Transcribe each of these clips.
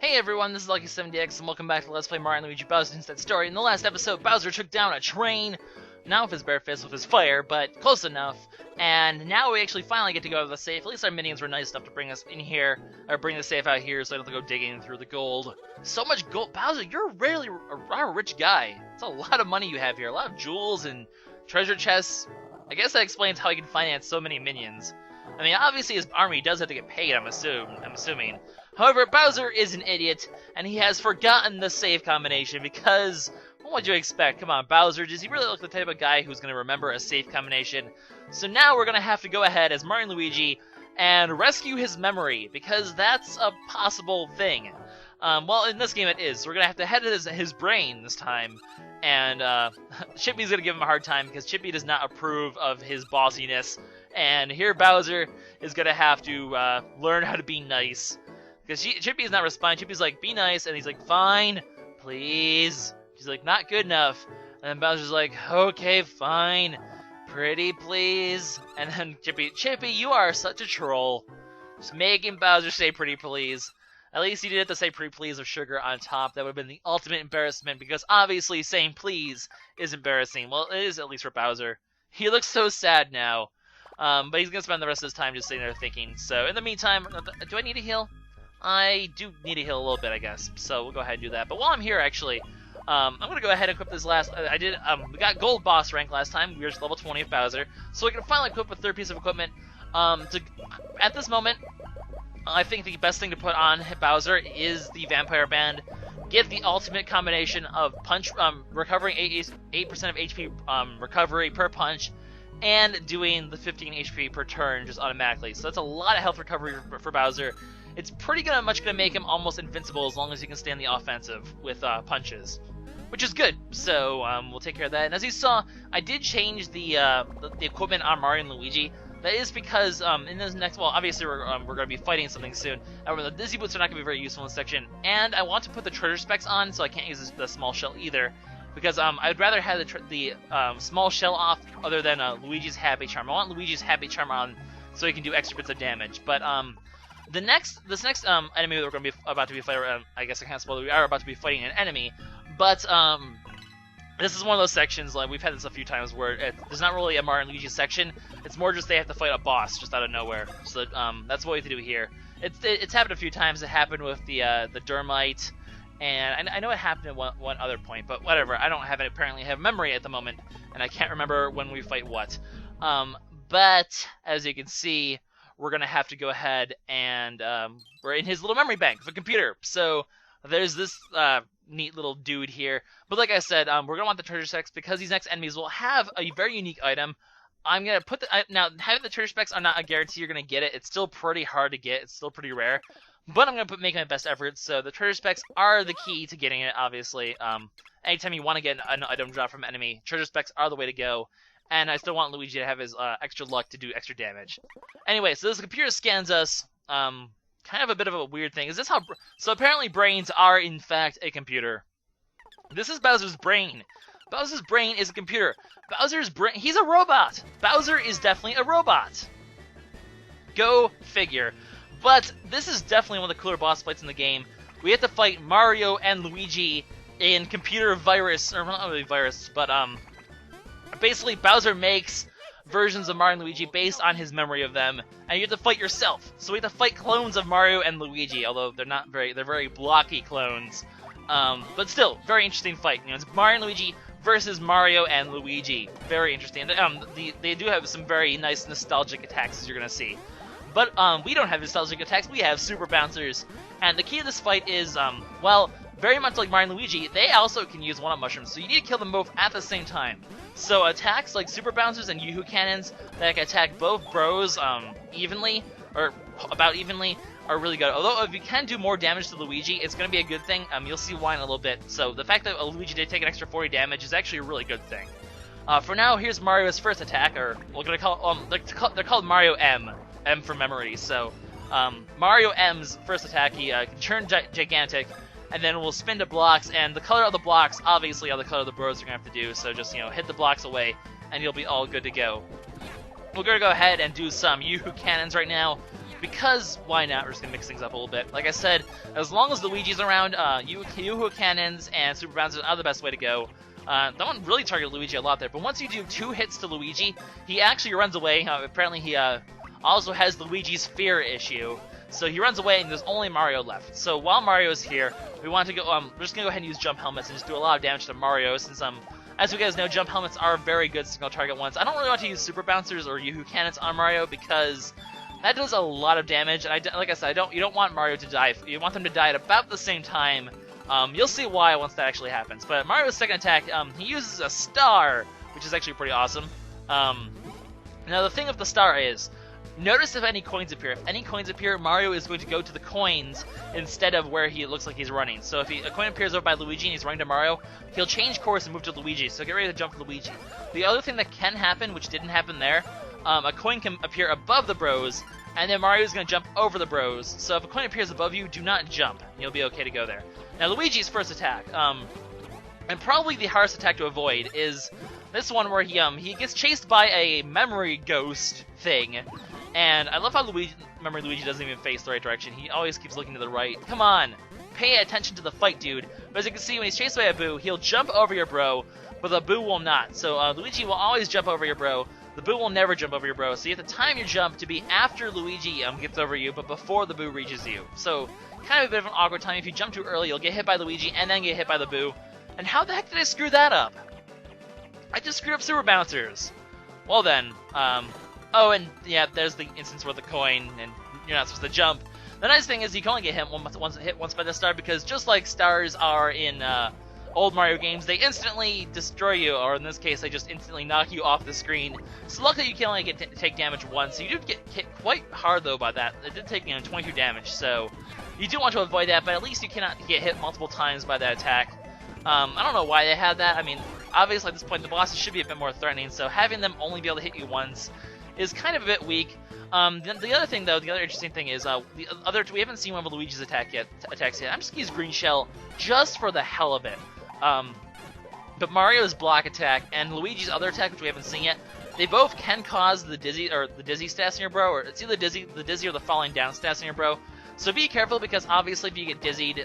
Hey everyone, this is Lucky70X, and welcome back to Let's Play Mario & Luigi Bowser's Inside Story. In the last episode, Bowser took down a train, not with his bare fist, with his fire, but close enough. And now we actually finally get to go to the safe. At least our minions were nice enough to bring us in here, or bring the safe out here so I don't have to go digging through the gold. So much gold. Bowser, you're really a rich guy. It's a lot of money you have here, a lot of jewels and treasure chests. I guess that explains how he can finance so many minions. I mean, obviously his army does have to get paid, I'm assuming. However, Bowser is an idiot, and he has forgotten the save combination because, what would you expect? Come on, Bowser, does he really look the type of guy who's going to remember a save combination? So now we're going to have to go ahead as Mario & Luigi and rescue his memory, because that's a possible thing. Well, in this game it is. So we're going to have to head to his brain this time, and Chippy's going to give him a hard time because Chippy does not approve of his bossiness, and here Bowser is going to have to learn how to be nice. Because Chippy is not responding. Chippy's like, be nice, and he's like, fine, please. She's like, not good enough. And then Bowser's like, okay, fine, pretty please. And then Chippy, you are such a troll. Just making Bowser say pretty please. At least he didn't have to say pretty please with sugar on top. That would have been the ultimate embarrassment, because obviously saying please is embarrassing. Well, it is at least for Bowser. He looks so sad now. But he's going to spend the rest of his time just sitting there thinking. So in the meantime, do I need a heal? I do need to heal a little bit, I guess, so we'll go ahead and do that. But while I'm here, actually, I'm going to go ahead and equip this last... we got gold boss rank last time. We were just level 20 of Bowser. So we can finally equip a third piece of equipment. At this moment, I think the best thing to put on Bowser is the Vampire Band. Get the ultimate combination of punch, recovering 8% of HP recovery per punch, and doing the 15 HP per turn just automatically. So that's a lot of health recovery for Bowser. It's much gonna make him almost invincible as long as he can stay on the offensive with punches, which is good. So we'll take care of that. And as you saw, I did change the equipment on Mario and Luigi. That is because in this next, well, obviously we're gonna be fighting something soon. However, the Dizzy Boots are not gonna be very useful in this section, and I want to put the treasure specs on, so I can't use the small shell either, because I'd rather have the small shell off other than Luigi's Happy Charm. I want Luigi's Happy Charm on so he can do extra bits of damage, but this next enemy that we're about to be fighting, I guess I can't spoil it, we are about to be fighting an enemy, but this is one of those sections, like we've had this a few times, where there's not really a Mario and Luigi section, it's more just they have to fight a boss just out of nowhere, so that's what we have to do here. It's happened a few times. It happened with the Dermite, and I know it happened at one other point, but whatever, I don't apparently have memory at the moment, and I can't remember when we fight what. But, as you can see, we're going to have to go ahead and we're in his little memory bank of a computer. So there's this neat little dude here. But like I said, we're going to want the treasure specs because these next enemies will have a very unique item. I'm going to put now, having the treasure specs are not a guarantee you're going to get it. It's still pretty hard to get. It's still pretty rare. But I'm going to make my best efforts. So the treasure specs are the key to getting it, obviously. Anytime you want to get an item drop from an enemy, treasure specs are the way to go. And I still want Luigi to have his extra luck to do extra damage. Anyway, so this computer scans us. Kind of a bit of a weird thing. Is this how... So apparently brains are, in fact, a computer. This is Bowser's brain. Bowser's brain is a computer. Bowser's brain... He's a robot. Bowser is definitely a robot. Go figure. But this is definitely one of the cooler boss fights in the game. We have to fight Mario and Luigi in computer virus... Or not really virus, but... Basically, Bowser makes versions of Mario and Luigi based on his memory of them, and you have to fight yourself. So we have to fight clones of Mario and Luigi, although they're very blocky clones. But still, very interesting fight. You know, it's Mario and Luigi versus Mario and Luigi. Very interesting. They do have some very nice nostalgic attacks, as you're gonna see. But we don't have nostalgic attacks. We have super bouncers, and the key to this fight is well, very much like Mario and Luigi, they also can use one-up mushrooms, so you need to kill them both at the same time. So attacks like Super Bouncers and Yoo-Hoo Cannons that can attack both bros evenly, or about evenly, are really good. Although if you can do more damage to Luigi, it's going to be a good thing. You'll see why in a little bit. So the fact that Luigi did take an extra 40 damage is actually a really good thing. For now, here's Mario's first attack, or we're going to call they're called Mario M. M for memory. So Mario M's first attack, he can turn gigantic, and then we'll spin to blocks, and the color of the blocks obviously are the color the bros are going to have to do, so just, hit the blocks away, and you'll be all good to go. We're going to go ahead and do some Yoo-Hoo Cannons right now, because why not? We're just gonna mix things up a little bit. Like I said, as long as Luigi's around, Yoo-Hoo Cannons and Super Bouncers are the best way to go. That one really targeted Luigi a lot there, but once you do 2 hits to Luigi, he actually runs away. Apparently he also has Luigi's fear issue, so he runs away and there's only Mario left. So while Mario's here, we want to go, we're just gonna go ahead and use jump helmets and just do a lot of damage to Mario, since as you guys know, jump helmets are very good single target ones. I don't really want to use Super Bouncers or Yoo-Hoo Cannons on Mario because that does a lot of damage, and like I said, you don't want Mario to die. You want them to die at about the same time. You'll see why once that actually happens. But Mario's second attack, he uses a star, which is actually pretty awesome. Now the thing with the star is, notice if any coins appear. If any coins appear, Mario is going to go to the coins instead of where he looks like he's running. So if a coin appears over by Luigi and he's running to Mario, he'll change course and move to Luigi. So get ready to jump to Luigi. The other thing that can happen, which didn't happen there, a coin can appear above the bros, and then Mario's going to jump over the bros. So if a coin appears above you, do not jump. You'll be okay to go there. Now Luigi's first attack, and probably the hardest attack to avoid, is this one where he gets chased by a memory ghost thing. And I love how Memory Luigi doesn't even face the right direction. He always keeps looking to the right. Come on, pay attention to the fight, dude. But as you can see, when he's chased by a Boo, he'll jump over your bro, but the Boo will not. So Luigi will always jump over your bro. The Boo will never jump over your bro. So you have to time your jump to be after Luigi gets over you, but before the Boo reaches you. So kind of a bit of an awkward time. If you jump too early, you'll get hit by Luigi and then get hit by the Boo. And how the heck did I screw that up? I just screwed up Super Bouncers. Well then, oh, and yeah, there's the instance where the coin, and you're not supposed to jump. The nice thing is you can only get hit once by the star, because just like stars are in old Mario games, they instantly destroy you, or in this case, they just instantly knock you off the screen. So luckily you can only take damage once. So you do get hit quite hard though by that. It did take 22 damage, so you do want to avoid that, but at least you cannot get hit multiple times by that attack. I don't know why they had that. I mean, obviously at this point the bosses should be a bit more threatening, so having them only be able to hit you once is kind of a bit weak. The other thing, though, the other interesting thing is we haven't seen one of Luigi's attacks yet. I'm just gonna use Green Shell just for the hell of it. But Mario's block attack and Luigi's other attack, which we haven't seen yet, they both can cause the dizzy stats in your bro, or it's either the dizzy or the falling down stats in your bro. So be careful, because obviously if you get dizzied,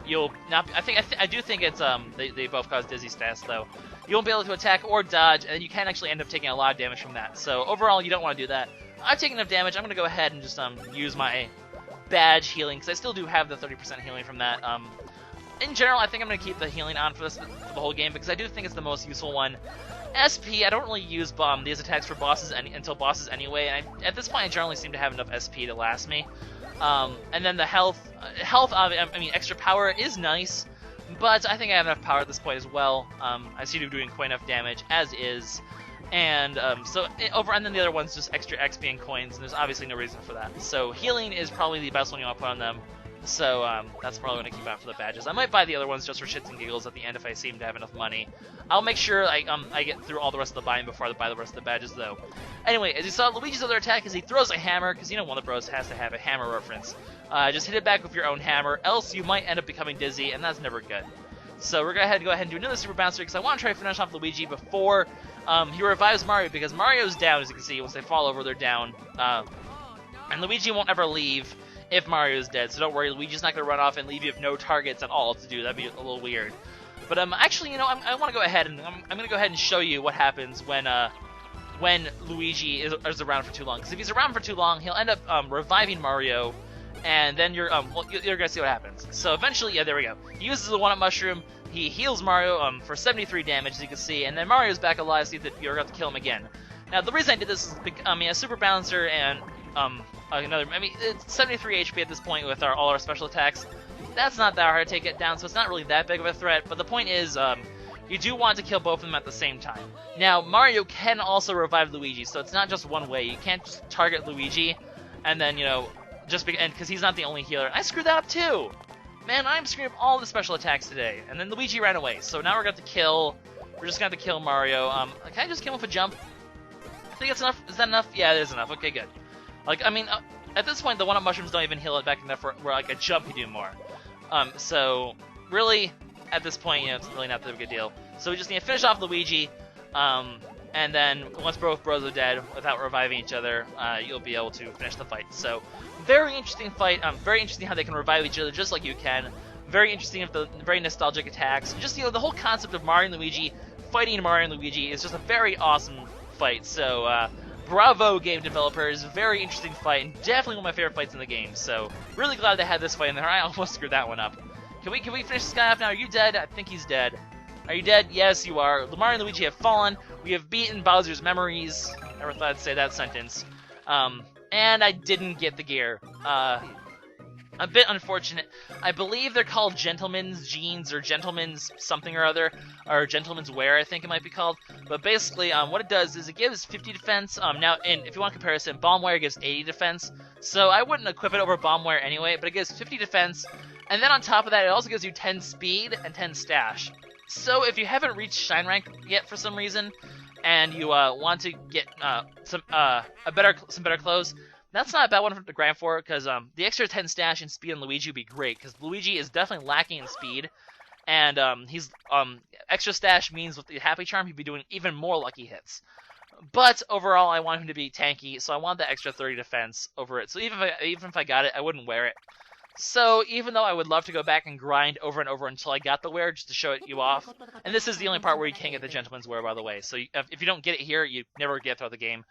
you'll not. I do think it's they both cause dizzy stats though. You won't be able to attack or dodge, and you can actually end up taking a lot of damage from that. So overall, you don't want to do that. I've taken enough damage. I'm gonna go ahead and just use my badge healing, because I still do have the 30% healing from that. In general, I think I'm gonna keep the healing on for the whole game, because I do think it's the most useful one. SP, I don't really use these attacks for bosses until bosses anyway, and at this point I generally seem to have enough SP to last me. And then the health, I mean, extra power is nice, but I think I have enough power at this point as well. I seem to be doing quite enough damage as is, and and then the other one's just extra XP and coins, and there's obviously no reason for that. So healing is probably the best one you want to put on them. So that's probably going to keep out for the badges. I might buy the other ones just for shits and giggles at the end if I seem to have enough money. I'll make sure I get through all the rest of the buying before I buy the rest of the badges, though. Anyway, as you saw, Luigi's other attack is he throws a hammer, because one of the bros has to have a hammer reference. Just hit it back with your own hammer, else you might end up becoming dizzy, and that's never good. So we're going to go ahead and do another Super Bouncer, because I want to try to finish off Luigi before he revives Mario, because Mario's down, as you can see. Once they fall over, they're down. And Luigi won't ever leave if Mario's dead, so don't worry, Luigi's not going to run off and leave you with no targets at all to do. That'd be a little weird. But actually, I want to go ahead and I'm going to go ahead and show you what happens when Luigi is around for too long. Because if he's around for too long, he'll end up reviving Mario, and then you're going to see what happens. So eventually, yeah, there we go. He uses the one-up mushroom, he heals Mario for 73 damage, as you can see, and then Mario's back alive, so you're going to kill him again. Now, the reason I did this is because, a Super Bouncer and it's 73 HP at this point with all our special attacks. That's not that hard to take it down, so it's not really that big of a threat. But the point is, you do want to kill both of them at the same time. Now, Mario can also revive Luigi, so it's not just one way. You can't just target Luigi, and then, because he's not the only healer. I screwed that up too! Man, I'm screwing up all the special attacks today. And then Luigi ran away, so now we're just gonna have to kill Mario. Can I just kill him with a jump? I think it's enough. Is that enough? Yeah, it is enough. Okay, good. At this point, the one-up mushrooms don't even heal it back enough where a jump can do more. So, really, at this point, it's really not that big a deal. So we just need to finish off Luigi, and then once both bros are dead, without reviving each other, you'll be able to finish the fight. So, very interesting fight. Very interesting how they can revive each other just like you can. Very interesting with the very nostalgic attacks. Just, the whole concept of Mario and Luigi fighting Mario and Luigi is just a very awesome fight. So, bravo, game developers. Very interesting fight, and definitely one of my favorite fights in the game. So, really glad they had this fight in there. I almost screwed that one up. Can we finish this guy off now? Are you dead? I think he's dead. Are you dead? Yes, you are. Mario and Luigi have fallen. We have beaten Bowser's memories. Never thought I'd say that sentence. And I didn't get the gear. A bit unfortunate. I believe they're called Gentleman's Jeans or Gentleman's something or other, or Gentleman's Wear, I think it might be called. But basically, what it does is it gives 50 defense. Now, and if you want comparison, Bomb Wear gives 80 defense. So I wouldn't equip it over Bomb Wear anyway, but it gives 50 defense. And then on top of that, it also gives you 10 speed and 10 stash. So if you haven't reached Shine Rank yet for some reason, and you want to get some better clothes, that's not a bad one to grind for, because the extra 10 stash and speed on Luigi would be great, because Luigi is definitely lacking in speed, and he's extra stash means with the Happy Charm he'd be doing even more lucky hits. But overall, I want him to be tanky, so I want the extra 30 defense over it. So even if I got it, I wouldn't wear it. So, even though I would love to go back and grind over and over until I got the wear, just to show you off, and this is the only part where you can't get the Gentleman's Wear, by the way, so if you don't get it here, you never get it throughout the game.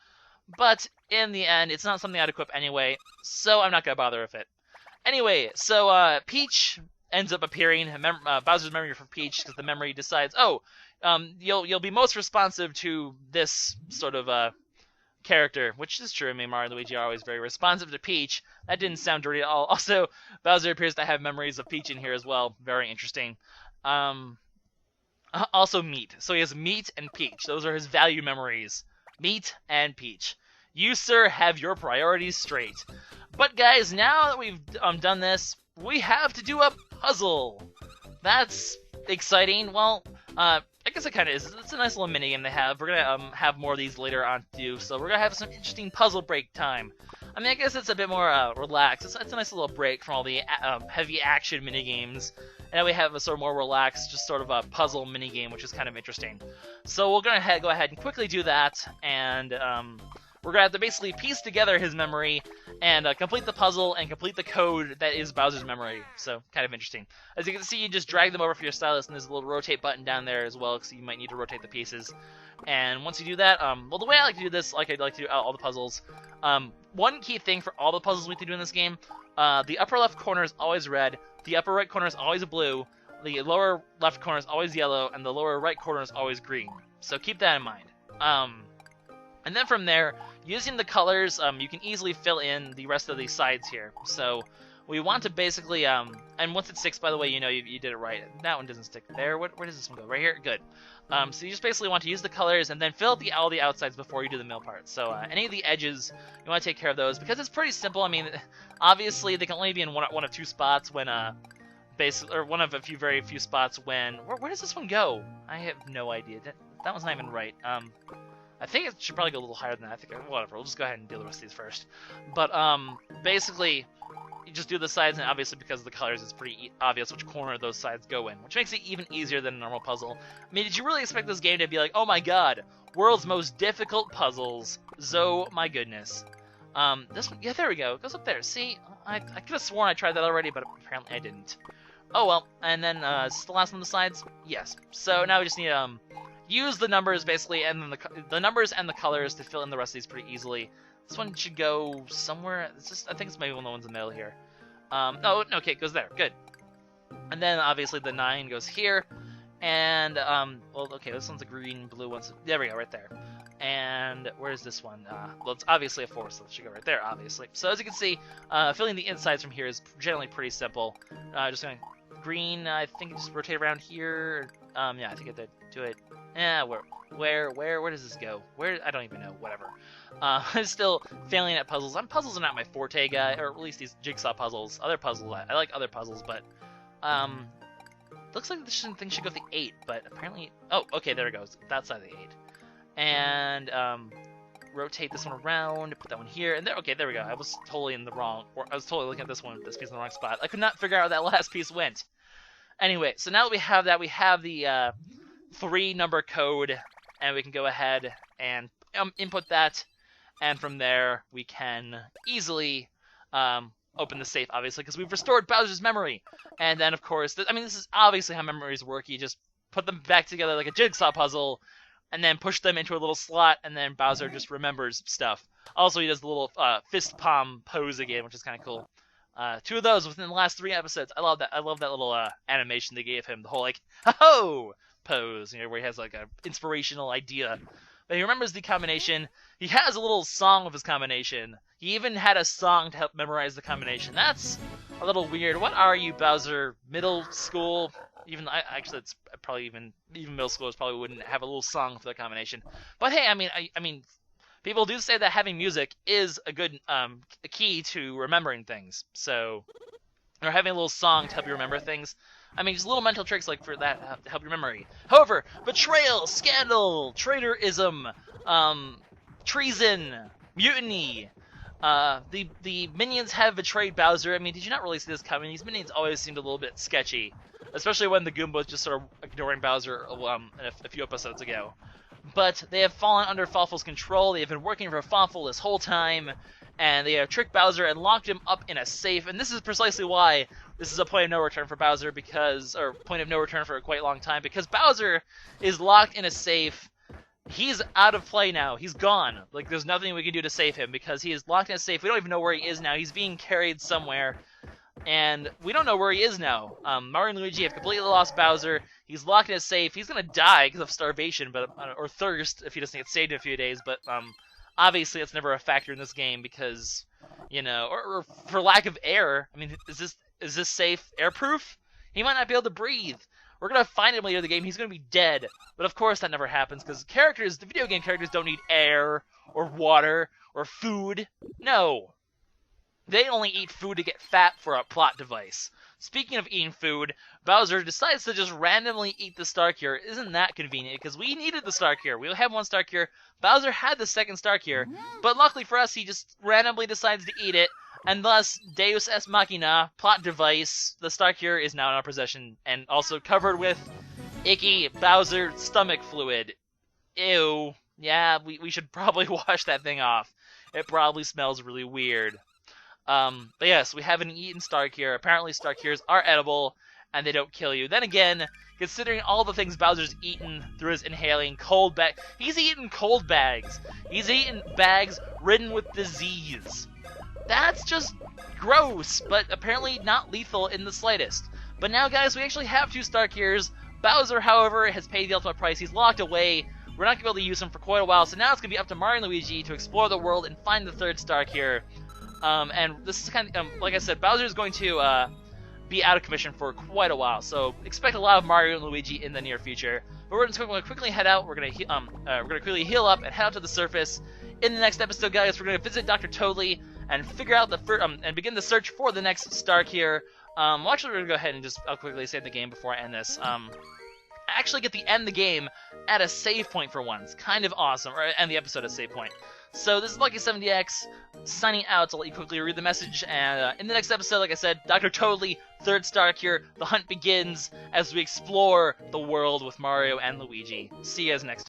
But, in the end, it's not something I'd equip anyway, so I'm not going to bother with it. Anyway, so, Peach ends up appearing, Bowser's memory for Peach, because the memory decides, you'll be most responsive to this sort of, character, which is true. I mean, Mario and Luigi are always very responsive to Peach. That didn't sound dirty at all. Also, Bowser appears to have memories of Peach in here as well. Very interesting. Also, Meat. So he has Meat and Peach. Those are his value memories. Meat and Peach. You, sir, have your priorities straight. But, guys, now that we've done this, we have to do a puzzle. That's exciting. Well, I guess it kind of is. It's a nice little minigame they have. We're going to have more of these later on to do, so we're going to have some interesting puzzle break time. I mean, I guess it's a bit more relaxed. It's a nice little break from all the heavy action minigames. And now we have a sort of more relaxed, just sort of a puzzle minigame, which is kind of interesting. So we're going to go ahead and quickly do that, and we're going to have to basically piece together his memory and complete the puzzle and complete the code that is Bowser's memory. So, kind of interesting. As you can see, you just drag them over for your stylus, and there's a little rotate button down there as well, because you might need to rotate the pieces. And once you do that, well, the way I like to do this, like I'd like to do all the puzzles, one key thing for all the puzzles we have to do in this game, the upper left corner is always red, the upper right corner is always blue, the lower left corner is always yellow, and the lower right corner is always green. So keep that in mind. And then from there, using the colors, you can easily fill in the rest of these sides here. So we want to basically, and once it sticks, by the way, you know you did it right. That one doesn't stick there. Where does this one go? Right here? Good. So you just basically want to use the colors and then fill all the outsides before you do the middle part. So any of the edges, you want to take care of those, because it's pretty simple. I mean, obviously they can only be in one of two spots when, or one of very few spots when, where does this one go? I have no idea. That one's not even right. I think it should probably go a little higher than that. I think, whatever, we'll just go ahead and do the rest of these first. But, basically, you just do the sides, and obviously because of the colors, it's pretty obvious which corner those sides go in, which makes it even easier than a normal puzzle. I mean, did you really expect this game to be like, oh my god, world's most difficult puzzles? So, my goodness. This one, yeah, there we go. It goes up there. See, I could have sworn I tried that already, but apparently I didn't. Oh well, and then, is this the last one on the sides? Yes. So now we just need to, use the numbers, basically, and then the numbers and the colors to fill in the rest of these pretty easily. This one should go somewhere. I think it's maybe one of the ones in the middle here. No, okay, it goes there. Good. And then, obviously, the 9 goes here. And, well, okay, this one's a green, blue one. So there we go, right there. And where's this one? Well, it's obviously a 4, so it should go right there, obviously. So as you can see, filling the insides from here is generally pretty simple. Just going green, I think just rotate around here. Yeah, I think I did do it. Yeah, where does this go? I don't even know, whatever. I'm still failing at puzzles. Puzzles are not my forte, guy, or at least these jigsaw puzzles. Other puzzles, I like other puzzles, but, looks like this thing should go to the 8, but apparently, oh, okay, there it goes. That side of the 8. And, rotate this one around, put that one here, and there, okay, there we go. I was totally looking at this piece in the wrong spot. I could not figure out where that last piece went. Anyway, so now that we have that, we have the, 3-number code, and we can go ahead and input that, and from there we can easily open the safe, obviously, because we've restored Bowser's memory. And then, of course, this is obviously how memories work. You just put them back together like a jigsaw puzzle, and then push them into a little slot, and then Bowser just remembers stuff. Also, he does the little fist palm pose again, which is kind of cool. 2 of those within the last 3 episodes. I love that. I love that little animation they gave him. The whole like ho pose, where he has like an inspirational idea. But he remembers the combination. He has a little song of his combination. He even had a song to help memorize the combination. That's a little weird. What are you, Bowser? Middle school? Actually, it's probably even middle schoolers probably wouldn't have a little song for the combination. But hey, I mean, people do say that having music is a good key to remembering things. So, or having a little song to help you remember things. Just little mental tricks like for that to help your memory. However, betrayal, scandal, traitorism, treason, mutiny. The minions have betrayed Bowser. Did you not really see this coming? These minions always seemed a little bit sketchy, especially when the Goombas just sort of ignoring Bowser a few episodes ago. But they have fallen under Fawful's control. They have been working for Fawful this whole time, and they have tricked Bowser and locked him up in a safe. And this is precisely why this is a point of no return for Bowser, or point of no return for a quite long time, because Bowser is locked in a safe. He's out of play now. He's gone. Like, there's nothing we can do to save him because he is locked in a safe. We don't even know where he is now. He's being carried somewhere, and we don't know where he is now. Mario and Luigi have completely lost Bowser. He's locked in a safe. He's gonna die because of starvation, or thirst if he doesn't get saved in a few days. But obviously, that's never a factor in this game because, or for lack of air. Is this safe airproof? He might not be able to breathe. We're going to find him later in the game. He's going to be dead. But of course that never happens because the video game characters don't need air or water or food. No. They only eat food to get fat for a plot device. Speaking of eating food, Bowser decides to just randomly eat the Star Cure. Isn't that convenient? Because we needed the Star Cure. We only have 1 Star Cure. Bowser had the 2nd Star Cure. But luckily for us, he just randomly decides to eat it. And thus, Deus Ex Machina, plot device, the Star Cure is now in our possession, and also covered with icky Bowser stomach fluid. Ew. Yeah, we should probably wash that thing off. It probably smells really weird. But yes, we have an eaten Star Cure. Apparently Star Cures are edible, and they don't kill you. Then again, considering all the things Bowser's eaten through his inhaling cold bag... He's eaten cold bags. He's eaten bags ridden with disease. That's just gross, but apparently not lethal in the slightest. But now, guys, we actually have 2 Star Cures. Bowser, however, has paid the ultimate price. He's locked away. We're not going to be able to use him for quite a while, so now it's going to be up to Mario and Luigi to explore the world and find the 3rd Star Cure. And this is kind of, like I said, Bowser is going to be out of commission for quite a while, so expect a lot of Mario and Luigi in the near future. But we're just going to quickly head out. We're going to quickly heal up and head out to the surface. In the next episode, guys, we're going to visit Dr. Toadley and figure out and begin the search for the next Star Cure. Well, actually, we're going to go ahead and I'll quickly save the game before I end this. Actually get to end the game at a save point for once. Kind of awesome. Or end the episode at a save point. So this is Lucky70X signing out to let you quickly read the message. And in the next episode, like I said, Dr. Toadley, 3rd Star Cure, the hunt begins as we explore the world with Mario and Luigi. See you guys next time.